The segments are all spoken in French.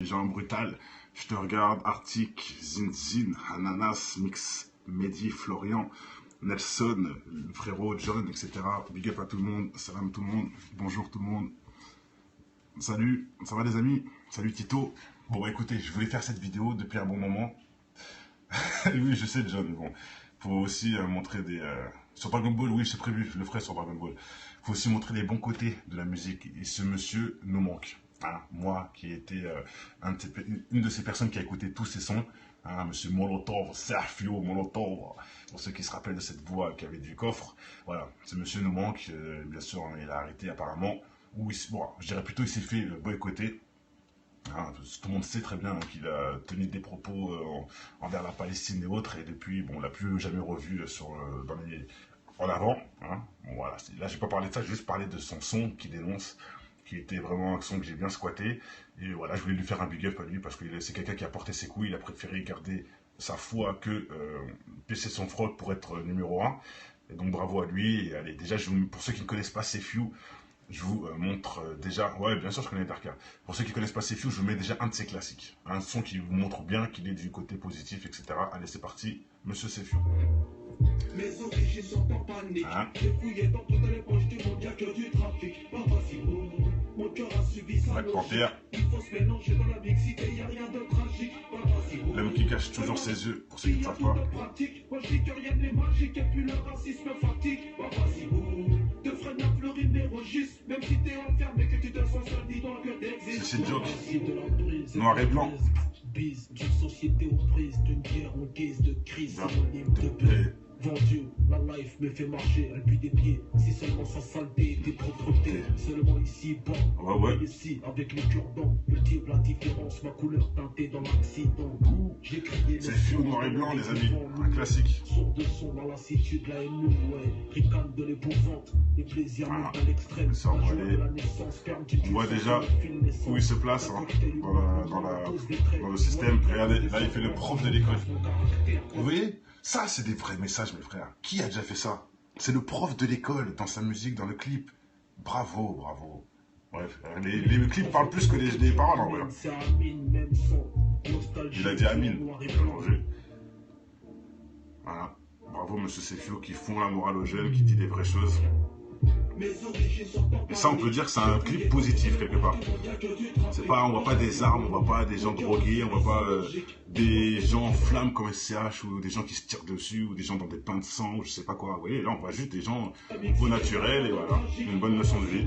Gens brutal, je te regarde, Arctic, Zinzin, Ananas, Mix, Mehdi, Florian, Nelson, le frérot, John, etc. Big up à tout le monde, salam tout le monde, bonjour tout le monde. Salut, ça va les amis? Salut Tito. Bon bah écoutez, je voulais faire cette vidéo depuis un bon moment. Oui, je sais John, bon, faut aussi montrer des... Sur Dragon Ball, oui, j'ai prévu, je le ferai sur Dragon Ball. Faut aussi montrer les bons côtés de la musique, et ce monsieur nous manque. Hein, moi qui étais une de ces personnes qui a écouté tous ces sons, hein, monsieur Molotov, Sergio Molotov, pour ceux qui se rappellent de cette voix qui avait du coffre, voilà, ce monsieur nous manque, bien sûr, il a arrêté apparemment, ou bon, je dirais plutôt il s'est fait boycotter. Hein, tout le monde sait très bien qu'il a tenu des propos envers la Palestine et autres, et depuis, bon, on l'a plus jamais revu en avant. Hein, bon, voilà, là, j'ai pas parlé de ça, j'ai juste parlé de son son qui dénonce, qui était vraiment un son que j'ai bien squatté. Et voilà, je voulais lui faire un big up à lui parce que c'est quelqu'un qui a porté ses couilles. Il a préféré garder sa foi que baisser son froc pour être numéro 1. Et donc bravo à lui. Et allez, déjà, pour ceux qui ne connaissent pas Sefiu, je vous montre déjà... Ouais, bien sûr, je connais Darka. Pour ceux qui ne connaissent pas Sefiu, je vous mets déjà un de ses classiques. Un son qui vous montre bien qu'il est du côté positif, etc. Allez, c'est parti, monsieur Sefiu. Mes origines sont en panique. J'ai fouillé dans toutes les poches du monde, y'a que du trafic. Pas facile, mon cœur a subi sa logique. Il faut se mélanger dans la mixité, y'a rien de tragique. Pas facile. L'homme qui cache toujours ses yeux, pour ceux qui ne savent pas. Moi je dis que rien n'est magique, et puis le racisme fatigue. Pas facile. De freine à fleurir mes registres. Même si t'es enfermé, que tu te sens seul, dis-toi que t'existes. C'est joke. Noir et blanc. Bise d'une société aux prises, d'une guerre en guise de crise, synonyme de paix. Vendu, la life me fait marcher, elle pue des pieds. Si seulement sans saleté, des propretés. Seulement ici, bon, ici, avec les cure-dents. Multiple la différence, ma couleur teintée dans l'accident. J'ai crié. C'est Sefiu noir et blanc, les amis, un classique. Sourd de son dans lassitude, la haine, ouais. Ricane de l'épouvante, les plaisirs montent à l'extrême. On voit déjà où il se place hein, dans le système. Regardez, là il fait le prof de l'école. Vous voyez? Ça, c'est des vrais messages, mes frères. Qui a déjà fait ça? C'est le prof de l'école, dans sa musique, dans le clip. Bravo, bravo. Bref, les clips parlent plus que les paroles, en vrai. Il a dit Amine. Voilà. Bravo, monsieur Sefiu, qui font la morale aux jeunes, qui dit des vraies choses. Et ça, on peut dire que c'est un clip positif, quelque part. C'est pas, on voit pas des armes, on voit pas des gens drogués, on voit pas des gens en flammes comme SCH, ou des gens qui se tirent dessus, ou des gens dans des pains de sang, ou je sais pas quoi. Vous voyez, là, on voit juste des gens au naturel, et voilà, une bonne leçon de vie.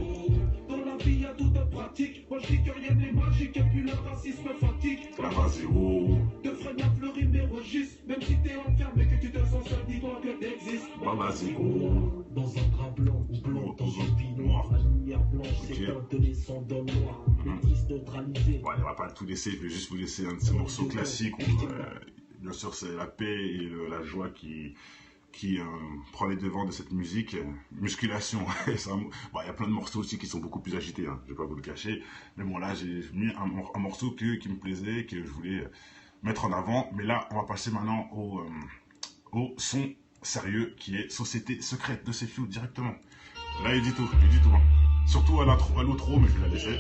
Il y a tout de pratique, moi je dis que rien n'est magique, et puis le racisme fatigue. La vas-y, oh. De freine à fleurir mes registres, même si t'es enfermé, que tu te sens seul, dis-toi que t'existes. Bah vas-y, oh. Dans un drap blanc ou blanc, dans une vie noire, la lumière blanche s'éteint de laissant dans le noir, métis neutralisé. Bon, on va pas tout laisser, je vais juste vous laisser un de ces morceaux classiques où, bien sûr, c'est la paix et la joie qui prend les devants de cette musique. Musculation, il y a plein de morceaux aussi qui sont beaucoup plus agités, hein, je vais pas vous le cacher, mais bon là j'ai mis un morceau qui me plaisait, que je voulais mettre en avant, mais là on va passer maintenant au son sérieux qui est Société Secrète de Sefiu directement. Là il dit tout, hein. Surtout à l'outro, mais je vais la laisser.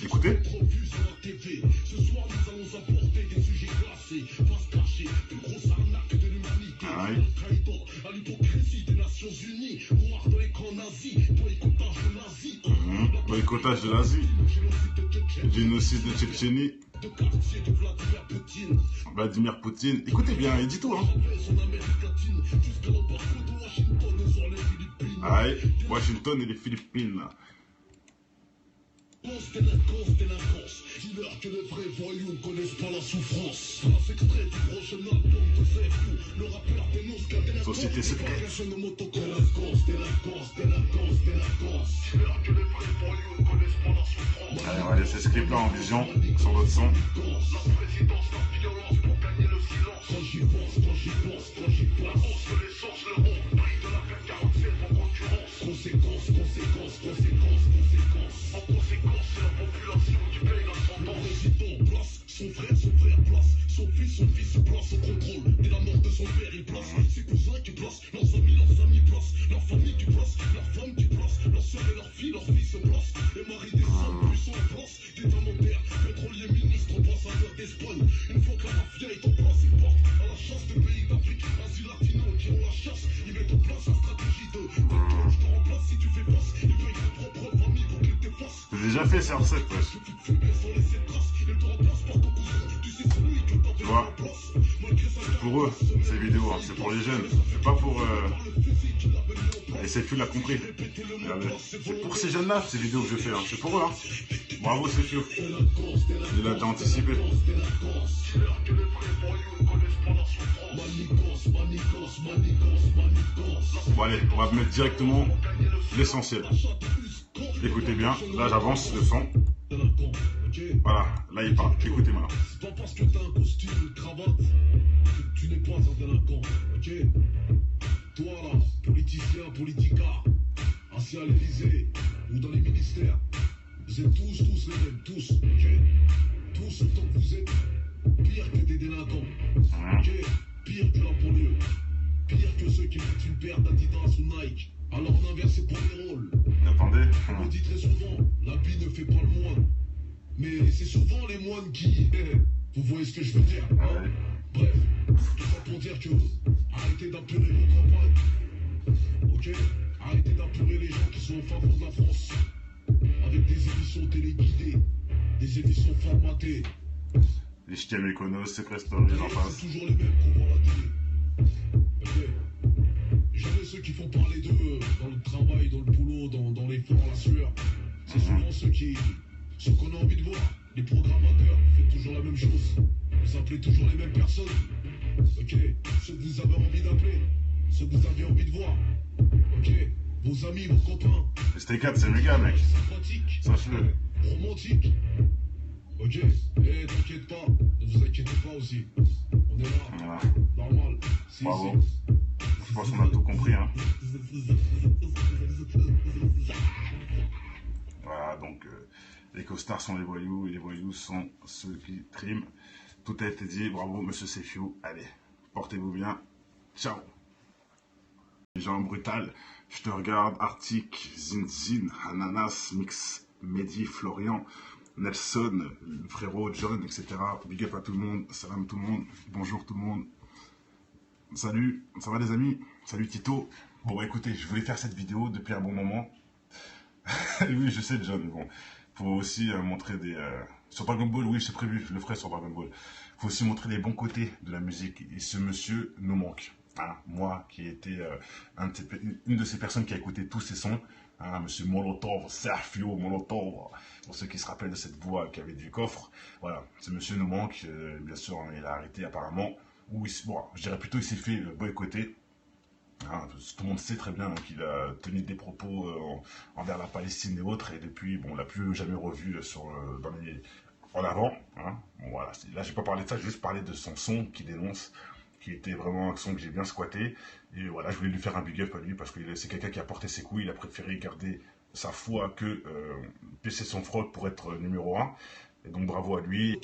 Écoutez. Boycottage de l'Asie. Génocide de Tchétchénie. Vladimir Poutine. Écoutez bien, il dit tout, hein. Aïe, Washington et les Philippines. Dis-leur que les vrais voyous ne connaissent pas la souffrance. Société secrète. Allez, on va laisser ce clip là en vision sur notre son. Son frère place, son fils place au contrôle. Dès la mort de son père, il place place, leurs amis place, leur famille qui place, leur femme qui place, leur soeur et leur fille se place. Les maris des hommes puissants en place, des diamantaires, pétroliers, ministres, ambassadeurs d'Espagne. Une fois que la mafia est en place, ils partent à la chasse des pays d'Afrique, Asie latino qui ont la chasse. Ils mettent en place la stratégie de je te remplace si tu fais face. Ils payent ta propre famille pour qu'ils t'effacent. J'ai déjà fait ces recettes, ouais. Tu vois, c'est pour eux, ces vidéos, hein. C'est pour les jeunes. C'est pas pour... Et c'est tu l'as compris. Regardez. C'est pour ces jeunes-là, ces vidéos que je fais. Hein. C'est pour eux. Hein. Bravo, c'est Fio. Il a déjà anticipé. Bon, allez, on va mettre directement l'essentiel. Écoutez bien. Là, j'avance le son. Voilà, là il parle, écoutez maintenant. C'est pas parce que t'as un costume, une cravate, que tu n'es pas un délinquant, ok? Toi là, politicien, politicard, assis à l'Élysée ou dans les ministères, vous êtes tous les mêmes, tous, ok? Tous autant que vous êtes, pire que des délinquants, ok? Pire que la banlieue, pire que ceux qui mettent une paire d'Adidas ou Nike. Alors on inverse pas les rôles. Attendez. On me dit très souvent, l'habit ne fait pas le moine. Mais c'est souvent les moines qui... Vous voyez ce que je veux dire, hein? Bref, tout ça pour dire que... Arrêtez d'appurer vos campagnes. Ok? Arrêtez d'appurer les gens qui sont au fin fond de la France. Avec des émissions téléguidées. Des émissions formatées. Les ch'tiens méconos, c'est presque dans les enfants. C'est toujours les mêmes qu'on voit à la télé. Ok? Jamais ceux qui font parler d'eux dans le travail, dans le boulot, dans l'effort, la sueur. C'est souvent ceux qu'on a envie de voir. Les programmateurs font toujours la même chose. Vous appelez toujours les mêmes personnes. Ok, ceux que vous avez envie d'appeler, ceux que vous avez envie de voir. Ok, vos amis, vos copains. ST4, c'est méga, mec. Sympathique. Sache-le. Romantique. Ok, et t'inquiète pas, ne vous inquiétez pas aussi. On est là, Voilà. normal. Bravo. Je pense qu'on a tout compris, hein. Voilà, donc les costards sont les voyous et les voyous sont ceux qui triment. Tout a été dit, bravo monsieur Sefiu. Allez, portez-vous bien. Ciao. Les gens brutal, je te regarde, Arctic, Zinzin, Ananas, Mix, Mehdi, Florian, Nelson, frérot, John, etc. Big up à tout le monde, salam tout le monde, bonjour tout le monde. Salut, ça va les amis? Salut Tito. Bon bah écoutez, je voulais faire cette vidéo depuis un bon moment. Oui, je sais John, bon, faut aussi montrer des... Sur Dragon Ball, oui, j'ai prévu, je le ferai sur Dragon Ball. Faut aussi montrer les bons côtés de la musique. Et ce monsieur nous manque. Hein, moi, qui était une de ces personnes qui a écouté tous ces sons, hein, monsieur Molotov, Serfio Molotov, pour ceux qui se rappellent de cette voix qui avait du coffre. Voilà, ce monsieur nous manque. Bien sûr, hein, il a arrêté apparemment. Ou bon, je dirais plutôt il s'est fait boycotter. Hein, tout le monde sait très bien hein, qu'il a tenu des propos envers la Palestine et autres, et depuis, bon, on l'a plus jamais revu en avant. Hein. Bon, voilà. Là, je n'ai pas parlé de ça, j'ai juste parlé de son son qui dénonce, qui était vraiment un son que j'ai bien squatté. Et voilà, je voulais lui faire un big up à lui parce que c'est quelqu'un qui a porté ses couilles, il a préféré garder sa foi que baisser son froc pour être numéro 1. Et donc bravo à lui.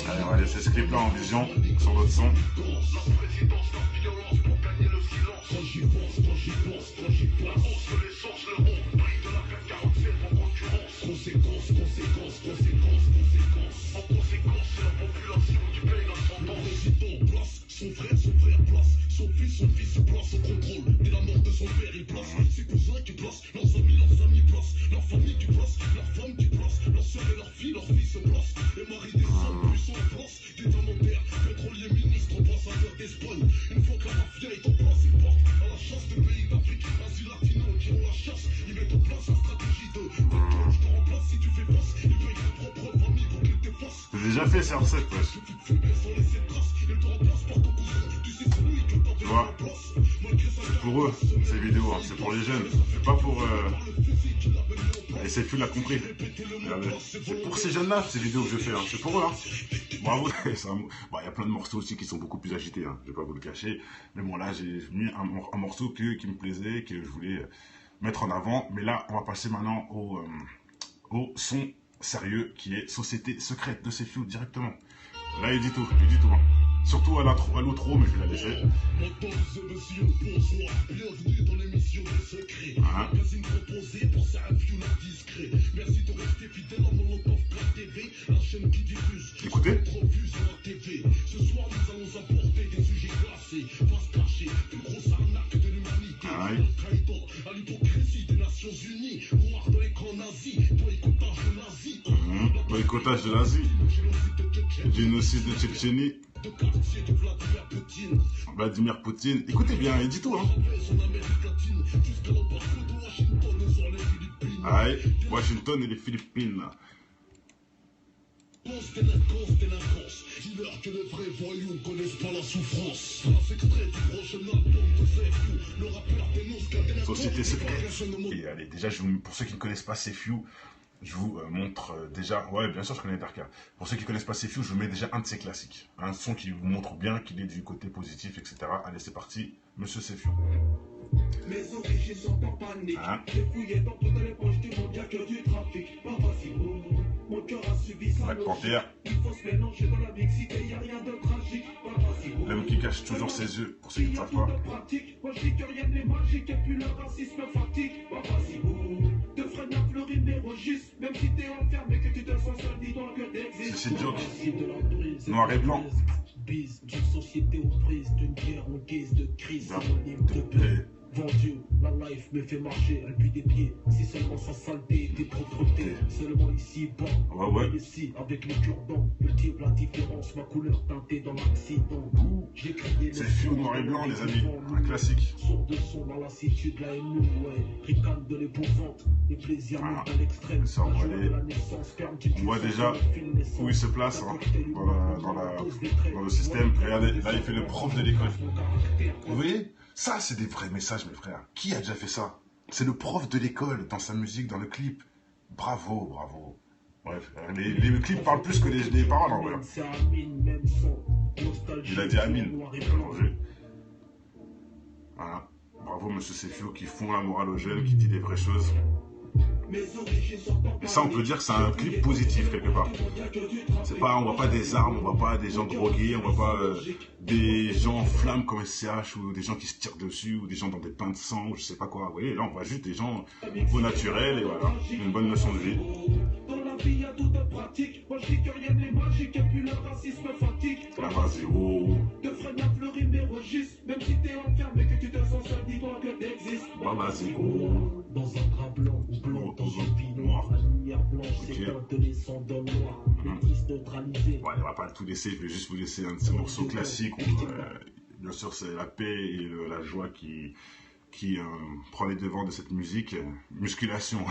Allez, on va laisser ce clip là en vision sur votre son. Son frère place, son fils place au contrôle. Dès la mort de son père, il place ses cousins qui placent, leurs amis placent, leur famille qui place, leur femme qui place, leur soeur et leur fille se placent. Les maris des hommes puissants en place, des diamantaires, pétroliers, ministres, ambassadeurs d'Espagne. Une fois que la mafia est en place, ils partent à la chasse des pays d'Afrique, Asie latino qui ont la chasse. Ils mettent en place la stratégie de je te remplace si tu fais face. Ils payent ta propre famille pour qu'ils t'effacent. J'ai déjà fait ces recettes, ouais. Tu vois, c'est pour eux, ces vidéos, hein. C'est pour les jeunes, c'est pas pour... Et c'est tu l'as compris. Regardez. C'est pour ces jeunes-là, ces vidéos que je fais, hein. C'est pour eux, hein. Bravo. Bon, il y a plein de morceaux aussi qui sont beaucoup plus agités, hein. Je vais pas vous le cacher. Mais bon, là, j'ai mis un morceau qui me plaisait, que je voulais mettre en avant. Mais là, on va passer maintenant au son sérieux qui est Société Secrète de Sefiu directement. Là, il dit tout, hein. Surtout à l'outro, mais je vais la laisser. Hein. Écoutez. Boycottage de l'Asie. Génocide de Tchétchénie. Vladimir Poutine. Écoutez bien, il dit tout, hein. Aïe, Washington et les Philippines. Société secrète. Et allez, déjà, pour ceux qui ne connaissent pas CFU, je vous montre déjà, ouais bien sûr je connais Darka. Pour ceux qui ne connaissent pas CFU, je vous mets déjà un de ses classiques. Un son qui vous montre bien qu'il est du côté positif, etc. Allez c'est parti, Monsieur CFU. Mes origines sont en panique. J'ai fouillé dans toutes les poches du monde, y'a que du trafic. Pas facile, mon cœur a subi sa logique. Il faut se mélanger dans la mixité, y'a rien de tragique. Pas facile. L'homme qui cache toujours ses yeux, pour ceux qui ne savent pas. Moi je dis que rien n'est magique, et puis le racisme fatigue. Pas facile. De freine à fleurir mes registres. Même si t'es enfermé, que tu te sens seul, dis-toi que t'existes. C'est joke. Noir et blanc. Bise d'une société aux prises, d'une guerre en guise de crise, synonyme de paix. Vendu, la life me fait marcher, elle pue des pieds. Si seulement sans saleté, tes propretés. Seulement ici, bas, ici, avec les cure-dents. Multiple la différence, ma couleur teintée dans l'accident. J'ai crié c'est FU noir et blanc, les amis, un classique. Sourd de son dans lassitude, la haine, ouais. Ricane de l'épouvante, les plaisirs montent à l'extrême. On voit déjà où il se place hein, dans le système. Regardez, là il fait le prof de l'école. Vous voyez? Ça, c'est des vrais messages, mes frères. Qui a déjà fait ça? C'est le prof de l'école, dans sa musique, dans le clip. Bravo, bravo. Bref, les clips parlent plus que les paroles, en vrai. Il a dit Amine. Voilà. Bravo, monsieur Sefio, qui font la morale aux jeunes, qui dit des vraies choses. Et ça, on peut dire que c'est un clip positif, quelque part. C'est pas, on voit pas des armes, on voit pas des gens drogués, on voit pas des gens en flammes comme SCH, ou des gens qui se tirent dessus, ou des gens dans des pains de sang, ou je sais pas quoi. Vous voyez, là, on voit juste des gens au naturel, et voilà, une bonne leçon de vie. Il y a tout de pratique. Moi je dis que rien n'est magique et puis le racisme fatigue. Ah vas-y, oh. De freine à fleurir mes registres. Même si t'es enfermé, que tu te sens seul, dis-toi que t'existes. Ah vas-y, oh. Dans un drap blanc ou blanc, dans une vie noire. La lumière blanche, c'est un de sang dans le noir. L'église neutralisée. Ouais, on va pas tout laisser, je vais juste vous laisser un de ces morceaux classiques où, bien sûr, c'est la paix et la joie qui prend les devants de cette musique. Musculation.